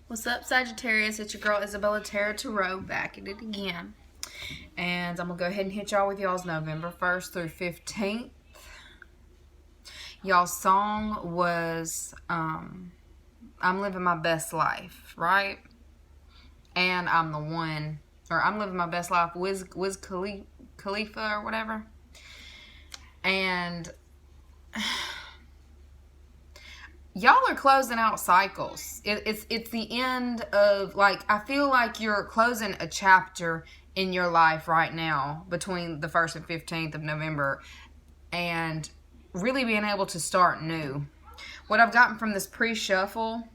What's up, Sagittarius? It's your girl Isabella Tarot back at it again. And I'm going to go ahead and hit y'all with y'all's November 1st through 15th. Y'all's song was I'm living my best life, right? And I'm the one, or I'm living my best life, Wiz Khalifa or whatever. And y'all are closing out cycles. It's the end of, like, I feel like you're closing a chapter in your life right now between the 1st and 15th of November and really being able to start new. What I've gotten from this pre-shuffle,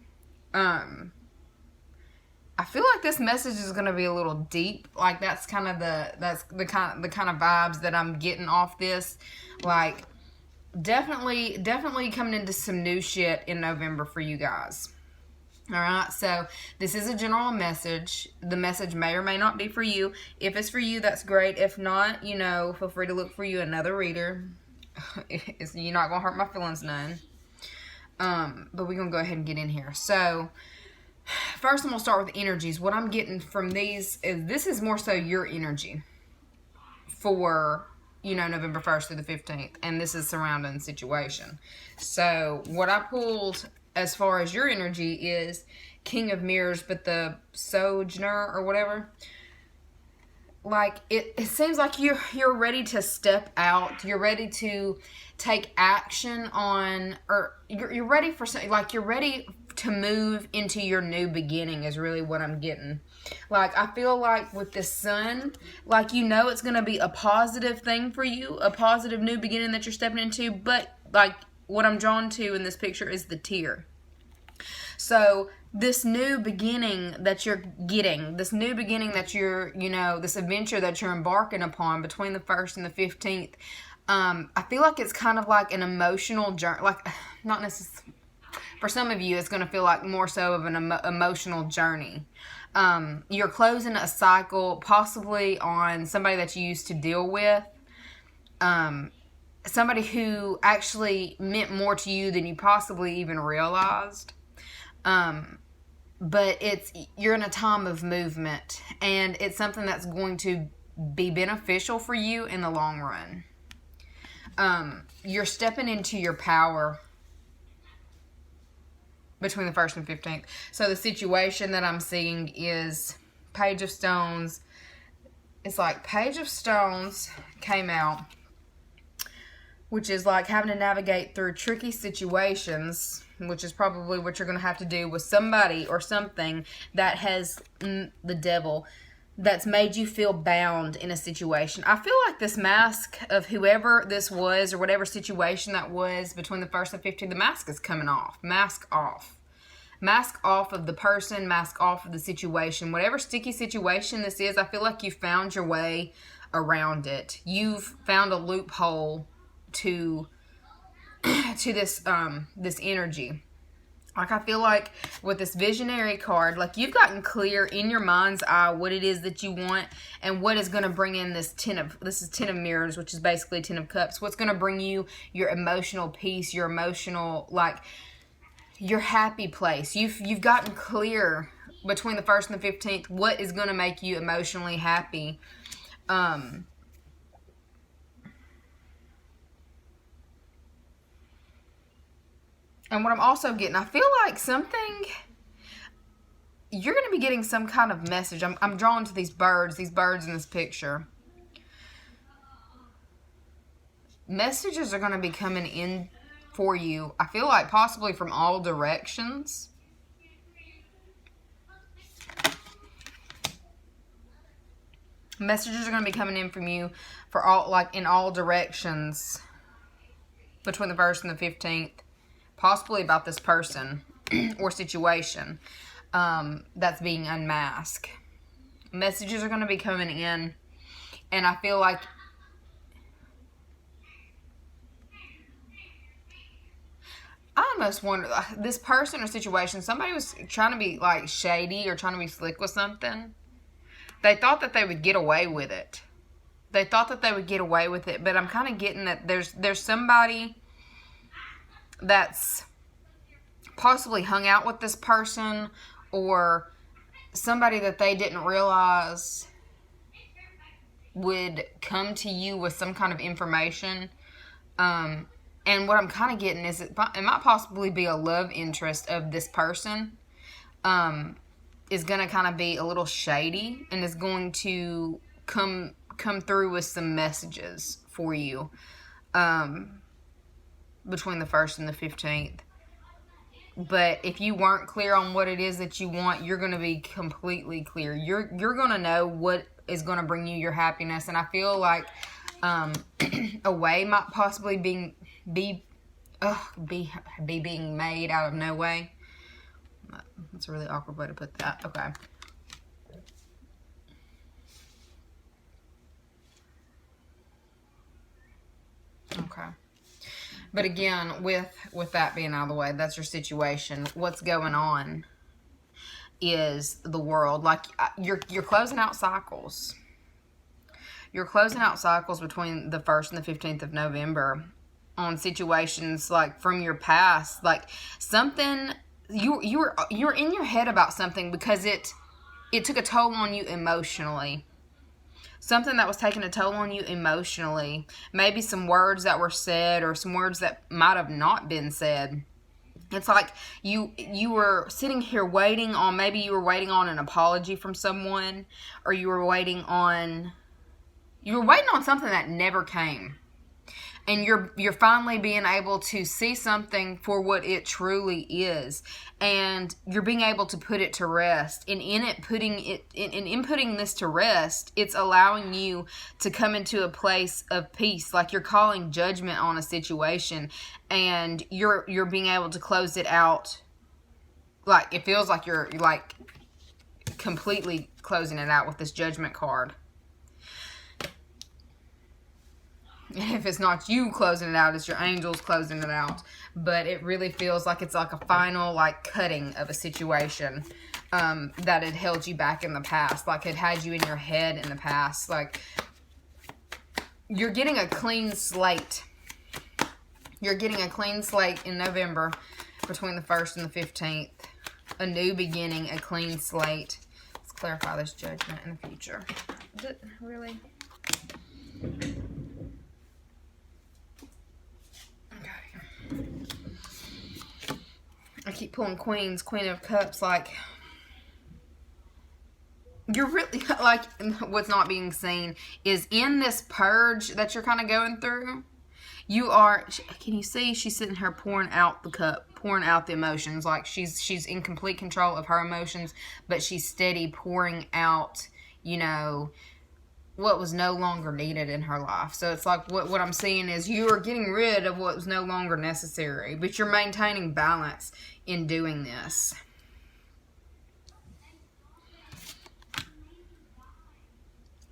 I feel like this message is going to be a little deep. Like, that's kind of the kind of vibes that I'm getting off this. Like, definitely coming into some new shit in November for you guys. Alright, so this is a general message. The message may or may not be for you. If it's for you, that's great. If not, you know, feel free to look for you another reader. You're not going to hurt my feelings none. But we're going to go ahead and get in here. So, first I'm going to start with energies. What I'm getting from these is, this is more so your energy for, you know, November 1st through the 15th. And this is surrounding situation. So, what I pulled as far as your energy is King of Mirrors, but the Sojourner or whatever. Like, it seems like you're ready to step out. You're ready to take action on, or you're ready for something. Like, you're ready to move into your new beginning is really what I'm getting. Like, I feel like with the Sun, like, you know it's going to be a positive thing for you, a positive new beginning that you're stepping into, but, like, what I'm drawn to in this picture is the tear. So, this new beginning that you're getting, this new beginning that you're, you know, this adventure that you're embarking upon between the 1st and the 15th, I feel like it's kind of like an emotional journey. Like, not necessarily, for some of you, it's going to feel like more so of an emotional journey. You're closing a cycle, possibly on somebody that you used to deal with. Somebody who actually meant more to you than you possibly even realized. But you're in a time of movement, and it's something that's going to be beneficial for you in the long run. You're stepping into your power between the 1st and 15th. So the situation that I'm seeing is Page of Stones. It's like Page of Stones came out, which is like having to navigate through tricky situations, which is probably what you're going to have to do with somebody or something that has the devil, that's made you feel bound in a situation. I feel like this mask of whoever this was or whatever situation that was between the 1st and 15th, the mask is coming off. Mask off. Mask off of the person, mask off of the situation. Whatever sticky situation this is, I feel like you found your way around it. You've found a loophole to this this energy. Like, I feel like with this visionary card, like, you've gotten clear in your mind's eye what it is that you want and what is going to bring in this Ten of Mirrors, which is basically 10 of Cups. What's going to bring you your emotional peace, your emotional, like, your happy place. You've gotten clear between the 1st and the 15th what is going to make you emotionally happy. And what I'm also getting, I feel like you're going to be getting some kind of message. I'm drawn to these birds in this picture. Messages are going to be coming in for you. I feel like possibly from all directions. Messages are going to be coming in from you for all, like, in all directions between the 1st and the 15th. Possibly about this person or situation that's being unmasked. Messages are going to be coming in, and I feel like I almost wonder, this person or situation, somebody was trying to be, like, shady or trying to be slick with something. They thought that they would get away with it. But I'm kind of getting that there's somebody that's possibly hung out with this person or somebody that they didn't realize would come to you with some kind of information. And what I'm kind of getting is it might possibly be a love interest of this person, is going to kind of be a little shady and is going to come through with some messages for you, between the 1st and the 15th. But if you weren't clear on what it is that you want, you're going to be completely clear. You're going to know what is going to bring you your happiness. And I feel like a way might possibly be being made out of no way. That's a really awkward way to put that. Okay. Okay. But again, with that being out of the way, that's your situation. What's going on is the world. Like, you're closing out cycles. You're closing out cycles between the 1st and the 15th of November on situations like from your past. Like, something you're in your head about something because it took a toll on you emotionally. Something that was taking a toll on you emotionally. Maybe some words that were said or some words that might have not been said. It's like you were sitting here waiting on, maybe you were waiting on an apology from someone, or you were waiting on something that never came. And you're finally being able to see something for what it truly is, and you're being able to put it to rest. And in putting this to rest, it's allowing you to come into a place of peace. Like, you're calling judgment on a situation, and you're being able to close it out. Like, it feels like you're like completely closing it out with this Judgment card. If it's not you closing it out, it's your angels closing it out. But it really feels like it's like a final, like, cutting of a situation that had held you back in the past. Like, it had you in your head in the past. Like, you're getting a clean slate. You're getting a clean slate in November between the 1st and the 15th. A new beginning, a clean slate. Let's clarify this judgment in the future. Is it really? I keep pulling Queens, Queen of Cups, like, you're really, like, what's not being seen is in this purge that you're kind of going through, can you see, she's sitting here pouring out the cup, pouring out the emotions, like, she's in complete control of her emotions, but she's steady pouring out, you know, what was no longer needed in her life. So it's like, what I'm seeing is you are getting rid of what was no longer necessary, but you're maintaining balance in doing this.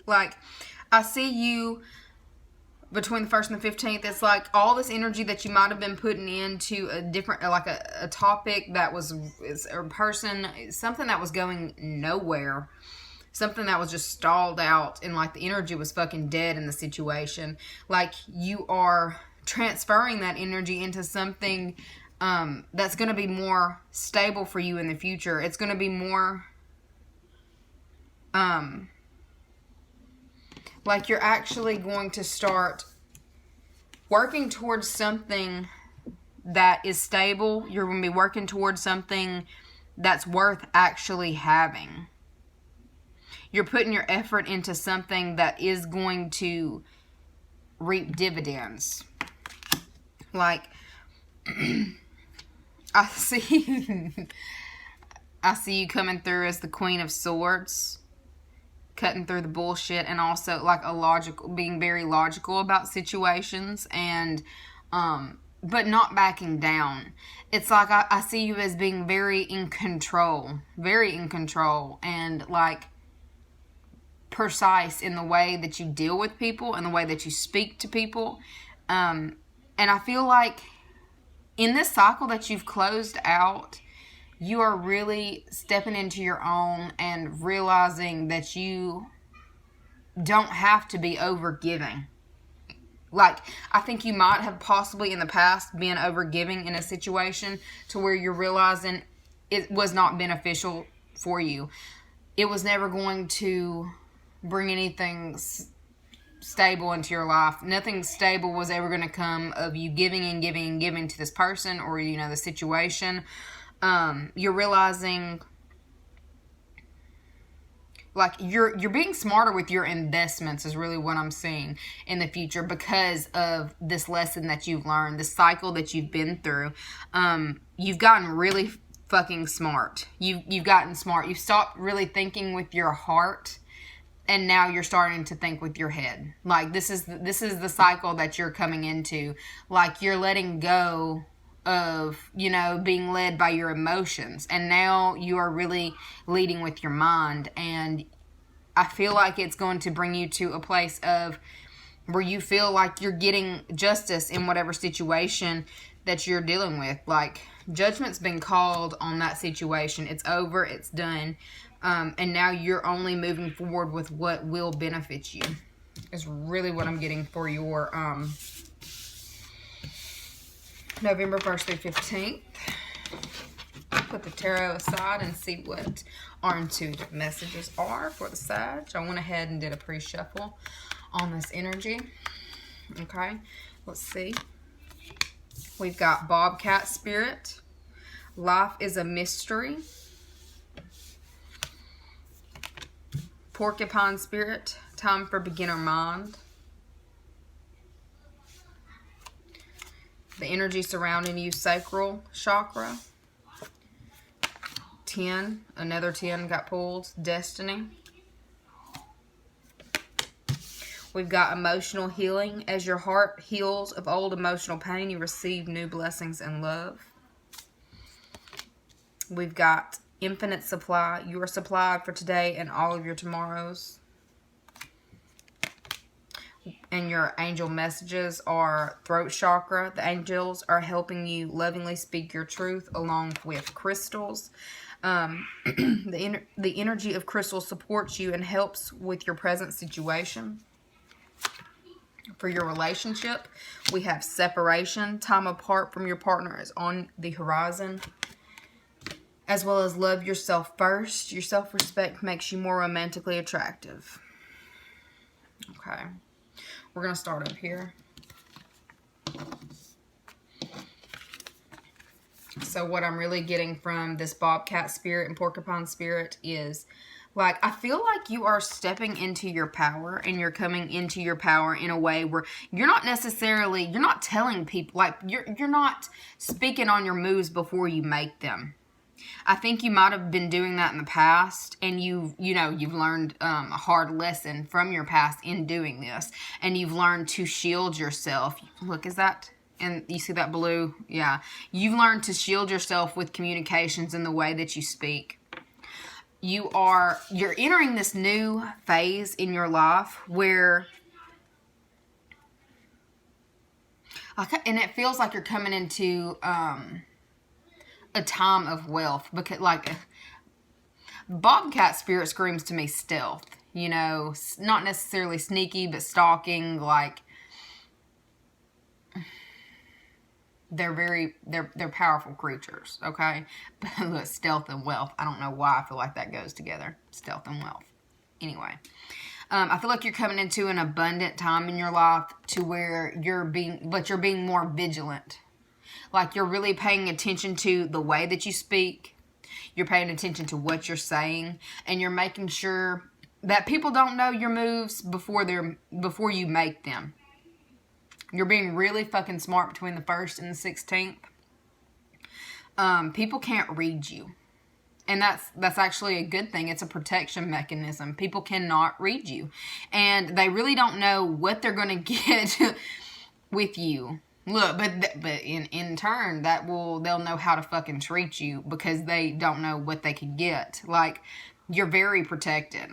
Like, I see you between the 1st and the 15th. It's like all this energy that you might have been putting into a different, like a topic that was, or person, something that was going nowhere. Something that was just stalled out, and like the energy was fucking dead in the situation. Like, you are transferring that energy into something that's going to be more stable for you in the future. It's going to be more like you're actually going to start working towards something that is stable. You're going to be working towards something that's worth actually having. You're putting your effort into something that is going to reap dividends. Like, I see you coming through as the Queen of Swords, cutting through the bullshit, and also like being very logical about situations, and but not backing down. It's like I see you as being very in control, and like precise in the way that you deal with people and the way that you speak to people. And I feel like in this cycle that you've closed out, you are really stepping into your own and realizing that you don't have to be overgiving. Like, I think you might have possibly in the past been overgiving in a situation to where you're realizing it was not beneficial for you. It was never going to bring anything stable into your life. Nothing stable was ever going to come of you giving and giving and giving to this person or, you know, the situation. You're realizing, like, you're being smarter with your investments is really what I'm seeing in the future because of this lesson that you've learned, the cycle that you've been through. You've gotten really fucking smart. You've gotten smart. You've stopped really thinking with your heart, and now you're starting to think with your head. Like, this is the cycle that you're coming into. Like, you're letting go of, you know, being led by your emotions, and now you are really leading with your mind. And I feel like it's going to bring you to a place of where you feel like you're getting justice in whatever situation that you're dealing with. Like, judgment's been called on that situation. It's over. It's done. And now you're only moving forward with what will benefit you. Is really what I'm getting for your November 1st through 15th. Put the tarot aside and see what our intuitive messages are for the Sag. I went ahead and did a pre-shuffle on this energy. Okay, let's see. We've got Bobcat Spirit. Life is a mystery. Porcupine Spirit. Time for beginner mind. The energy surrounding you, sacral chakra. 10. Another 10 got pulled. Destiny. We've got emotional healing. As your heart heals of old emotional pain, you receive new blessings and love. We've got infinite supply. You are supplied for today and all of your tomorrows. And your angel messages are throat chakra. The angels are helping you lovingly speak your truth along with crystals. The energy of crystals supports you and helps with your present situation. For your relationship, we have separation. Time apart from your partner is on the horizon. As well as love yourself first. Your self-respect makes you more romantically attractive. Okay. We're going to start up here. So what I'm really getting from this Bobcat Spirit and Porcupine Spirit is, like, I feel like you are stepping into your power, and you're coming into your power in a way where you're not necessarily, you're not telling people, like, you're not speaking on your moves before you make them. I think you might have been doing that in the past, and you've learned a hard lesson from your past in doing this, and you've learned to shield yourself. Look, is that, and you see that blue? Yeah. You've learned to shield yourself with communications in the way that you speak. You're entering this new phase in your life where, and it feels like you're coming into a time of wealth, because, like, Bobcat Spirit screams to me stealth, you know, not necessarily sneaky, but stalking. Like, they're powerful creatures. Okay. But look, stealth and wealth, I don't know why I feel like that goes together, stealth and wealth. Anyway, I feel like you're coming into an abundant time in your life to where you're being more vigilant. Like, you're really paying attention to the way that you speak. You're paying attention to what you're saying. And you're making sure that people don't know your moves before you make them. You're being really fucking smart between the 1st and the 16th. People can't read you. And that's actually a good thing. It's a protection mechanism. People cannot read you. And they really don't know what they're going to get with you. Look, but in turn, they'll know how to fucking treat you because they don't know what they could get. Like, you're very protected.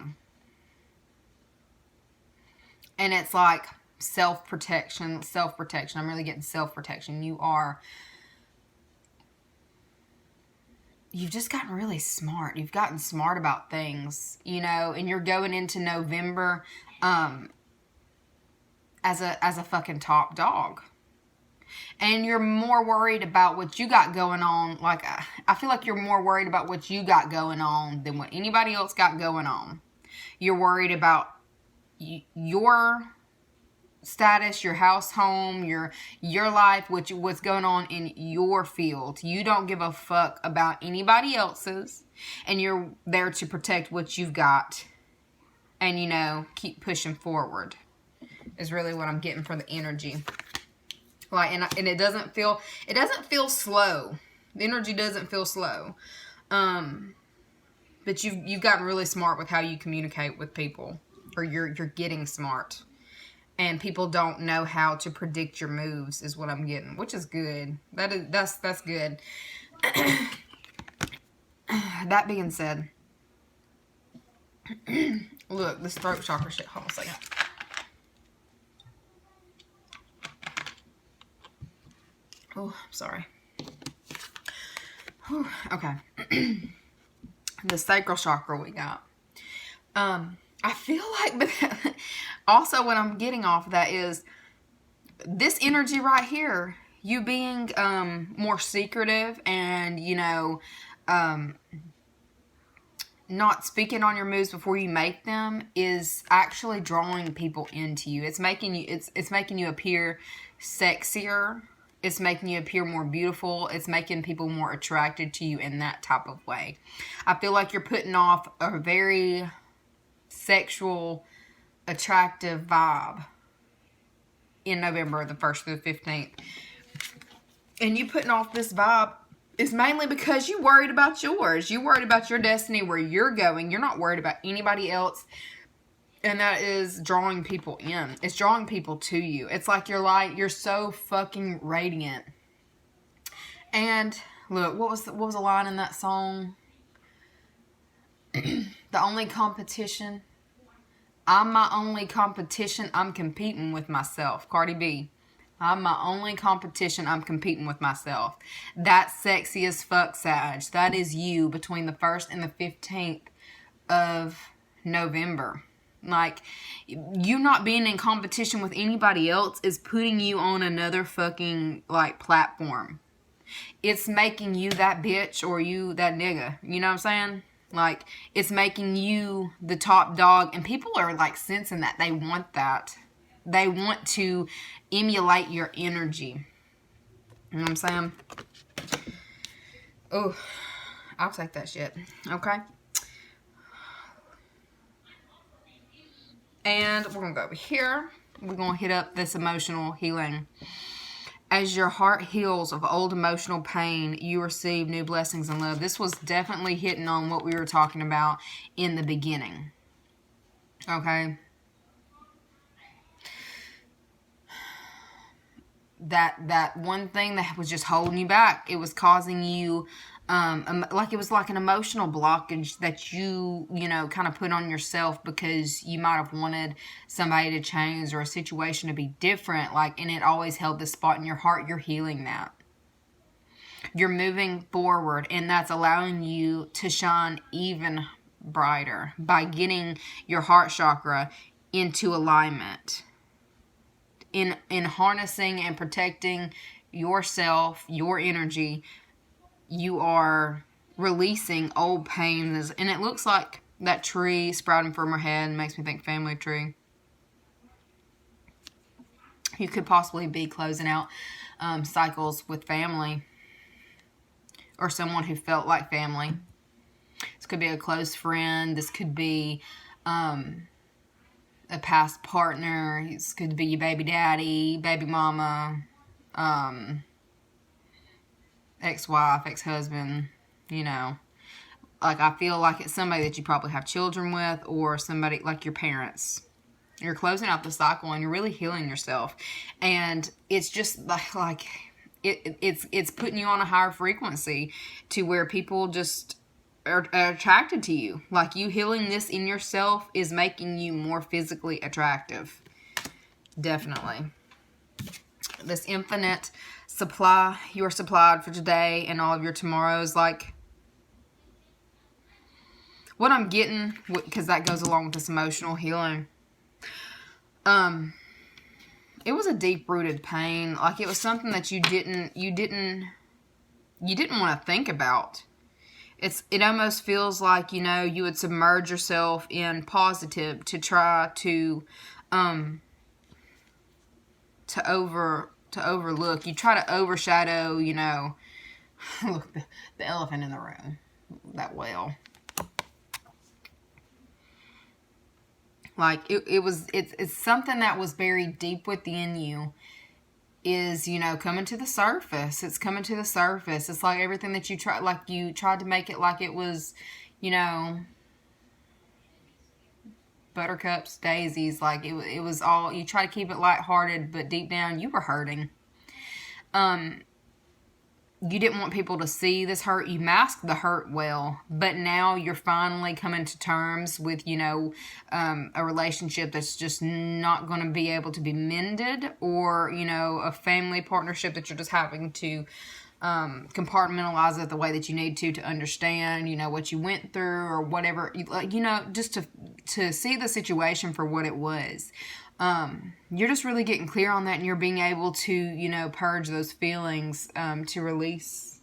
And it's like self-protection. I'm really getting self-protection. You've just gotten really smart. You've gotten smart about things, you know, and you're going into November as a fucking top dog. And you're more worried about what you got going on. Like, I feel like you're more worried about what you got going on than what anybody else got going on. You're worried about your status, your house, home, your life, what's going on in your field. You don't give a fuck about anybody else's, and you're there to protect what you've got, and you know, keep pushing forward is really what I'm getting for the energy. Like, and it doesn't feel slow. The energy doesn't feel slow. But you've gotten really smart with how you communicate with people, or you're getting smart. And people don't know how to predict your moves is what I'm getting, which is good. That's good. That being said, look, this throat chakra shit. Hold on a second. Oh, sorry. Whew, okay. The sacral chakra we got. I feel like, also what I'm getting off of that is this energy right here, you being more secretive and, you know, not speaking on your moves before you make them is actually drawing people into you. It's making you appear sexier. It's making you appear more beautiful. It's making people more attracted to you in that type of way. I feel like you're putting off a very sexual, attractive vibe in November, the 1st through the 15th. And you putting off this vibe is mainly because you worried about yours. You worried about your destiny, where you're going. You're not worried about anybody else. And that is drawing people in. It's drawing people to you. It's like you're so fucking radiant. And look, what was the line in that song? The only competition. I'm my only competition. I'm competing with myself. Cardi B. I'm my only competition. I'm competing with myself. That's sexy as fuck, Sag. That is you between the 1st and the 15th of November. Like, you not being in competition with anybody else is putting you on another fucking, like, platform. It's making you that bitch or you that nigga. You know what I'm saying? Like, it's making you the top dog. And people are, like, sensing that. They want that. They want to emulate your energy. You know what I'm saying? Oh, I'll take that shit. Okay? And we're going to go over here. We're going to hit up this emotional healing. As your heart heals of old emotional pain, you receive new blessings and love. This was definitely hitting on what we were talking about in the beginning. Okay? That one thing that was just holding you back, it was causing you, like it was like an emotional blockage that you know, kind of put on yourself because you might have wanted somebody to change or a situation to be different, like, and it always held this spot in your heart. You're healing that. You're moving forward, and that's allowing you to shine even brighter by getting your heart chakra into alignment. In harnessing and protecting yourself, your energy, you are releasing old pains. And it looks like that tree sprouting from her head makes me think family tree. You could possibly be closing out cycles with family or someone who felt like family. This could be a close friend. This could be a past partner. This could be your baby daddy, baby mama, ex-wife, ex-husband, you know. Like, I feel like it's somebody that you probably have children with, or somebody like your parents. You're closing out the cycle and you're really healing yourself. And it's just like it's putting you on a higher frequency to where people just are attracted to you. Like, you healing this in yourself is making you more physically attractive. Definitely. This infinite supply, you are supplied for today and all of your tomorrows. Like, what I'm getting, because that goes along with this emotional healing, it was a deep-rooted pain. Like, it was something that you didn't want to think about. It almost feels like, you know, you would submerge yourself in positive to try to overlook. You try to overshadow, you know, look, the elephant in the room, that whale. Like, it's something that was buried deep within you is, you know, coming to the surface. It's coming to the surface. It's like everything that you tried, like you tried to make it like it was, you know, buttercups, daisies. Like it was all, you try to keep it lighthearted, but deep down you were hurting. You didn't want people to see this hurt. You masked the hurt well, but now you're finally coming to terms with, you know, a relationship that's just not going to be able to be mended, or, you know, a family partnership that you're just having to compartmentalize it the way that you need to understand, you know, what you went through or whatever, you know, just to see the situation for what it was. You're just really getting clear on that, and you're being able to, you know, purge those feelings, to release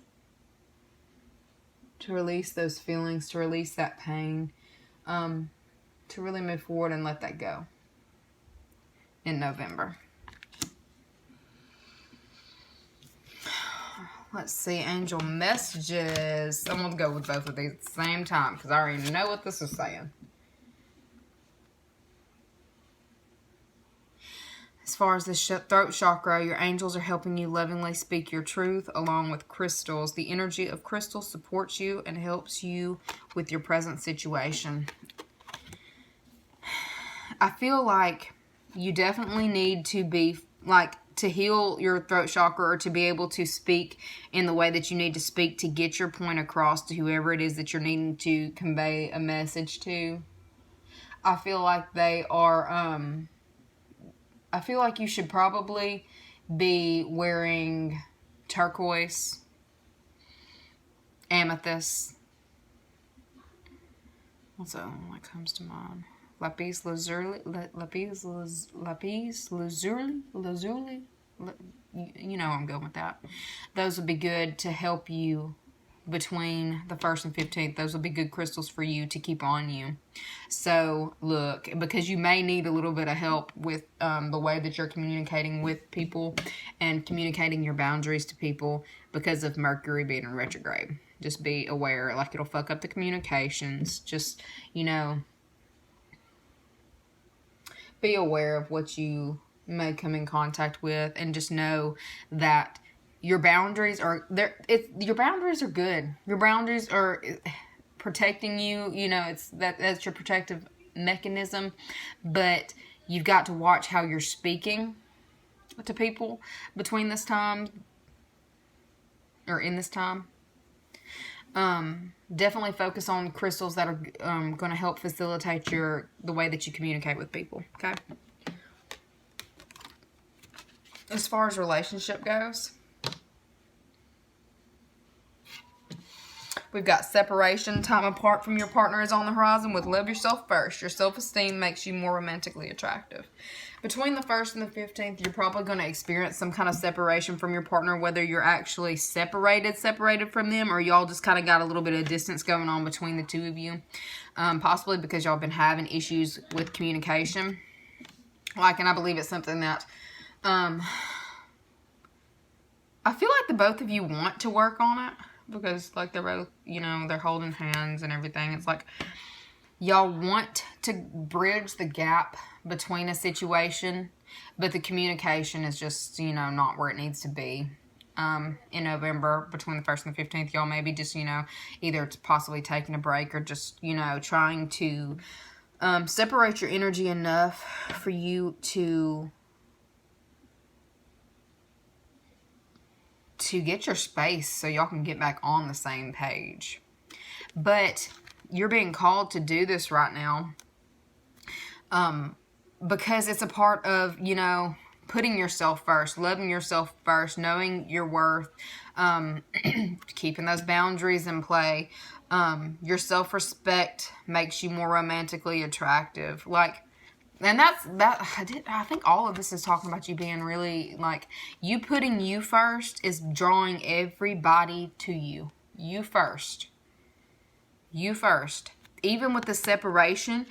those feelings, to release that pain, to really move forward and let that go in November. Let's see, angel messages. I'm going to go with both of these at the same time because I already know what this is saying. As far as the throat chakra, your angels are helping you lovingly speak your truth along with crystals. The energy of crystals supports you and helps you with your present situation. I feel like you definitely need to be, like, to heal your throat chakra, or to be able to speak in the way that you need to speak to get your point across to whoever it is that you're needing to convey a message to. I feel like they are, I feel like you should probably be wearing turquoise, amethyst. What's that one that comes to mind? Lapis lazuli, you know I'm going with that. Those would be good to help you between the 1st and 15th. Those will be good crystals for you to keep on you. So look, because you may need a little bit of help with the way that you're communicating with people and communicating your boundaries to people because of Mercury being in retrograde. Just be aware, like, it'll fuck up the communications. Just, you know, be aware of what you may come in contact with, and just know that your boundaries are there. Your boundaries are good. Your boundaries are protecting you. You know, that's your protective mechanism. But you've got to watch how you're speaking to people between this time, or in this time. Definitely focus on crystals that are going to help facilitate the way that you communicate with people. Okay. As far as relationship goes, we've got separation. Time apart from your partner is on the horizon with love yourself first. Your self-esteem makes you more romantically attractive. Between the 1st and the 15th, you're probably going to experience some kind of separation from your partner, whether you're actually separated from them, or y'all just kind of got a little bit of distance going on between the two of you. Possibly because y'all been having issues with communication. Like, and I believe it's something that I feel like the both of you want to work on it, because, like, they're both, you know, they're holding hands and everything. It's like y'all want to bridge the gap between a situation, but the communication is just, you know, not where it needs to be. In November, between the 1st and the 15th, y'all maybe just, you know, either possibly taking a break, or just, you know, trying to separate your energy enough for you to get your space so y'all can get back on the same page. But you're being called to do this right now, because it's a part of, you know, putting yourself first, loving yourself first, knowing your worth, keeping those boundaries in play. Your self-respect makes you more romantically attractive. Like, And I think all of this is talking about you being really, like, you putting you first is drawing everybody to you. You first. You first. Even with the separation,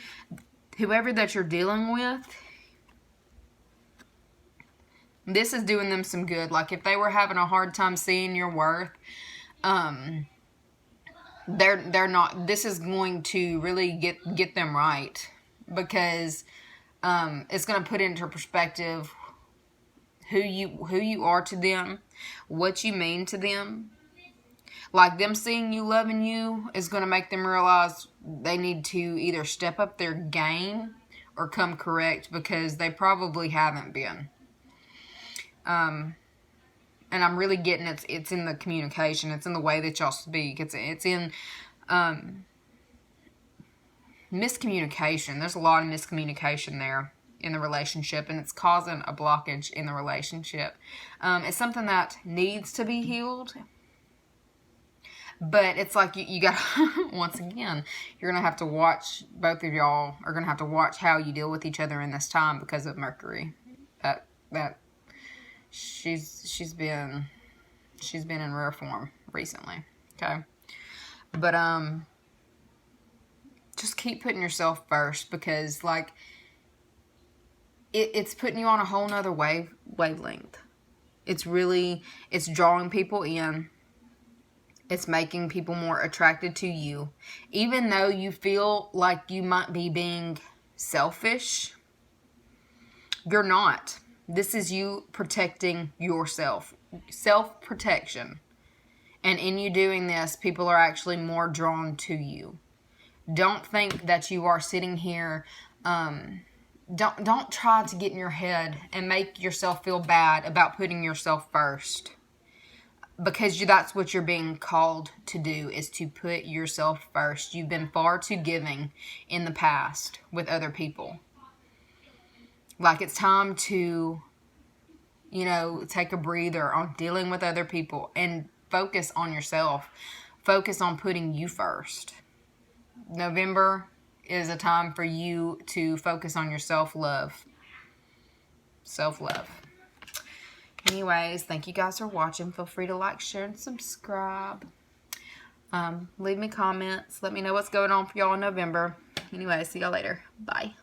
whoever that you're dealing with, this is doing them some good. Like, if they were having a hard time seeing your worth, they're not, this is going to really get them right, because it's going to put into perspective who you are to them, what you mean to them. Like, them seeing you, loving you, is going to make them realize they need to either step up their game or come correct, because they probably haven't been. And I'm really getting it's in the communication. It's in the way that y'all speak. It's in miscommunication. There's a lot of miscommunication there in the relationship, and it's causing a blockage in the relationship. It's something that needs to be healed. But it's like you got, once again, you're going to have to watch, both of y'all are going to have to watch how you deal with each other in this time, because of Mercury. That she's been in rare form recently. Okay. But just keep putting yourself first, because, like, it's putting you on a whole nother wavelength. It's drawing people in. It's making people more attracted to you. Even though you feel like you might be being selfish, you're not. This is you protecting yourself. Self-protection. And in you doing this, people are actually more drawn to you. Don't think that you are sitting here. Don't try to get in your head and make yourself feel bad about putting yourself first. Because that's what you're being called to do, is to put yourself first. You've been far too giving in the past with other people. Like, it's time to, take a breather on dealing with other people and focus on yourself. Focus on putting you first. November is a time for you to focus on your self-love. Self-love. Anyways, thank you guys for watching. Feel free to like, share, and subscribe. Leave me comments. Let me know what's going on for y'all in November. Anyway, see y'all later. Bye.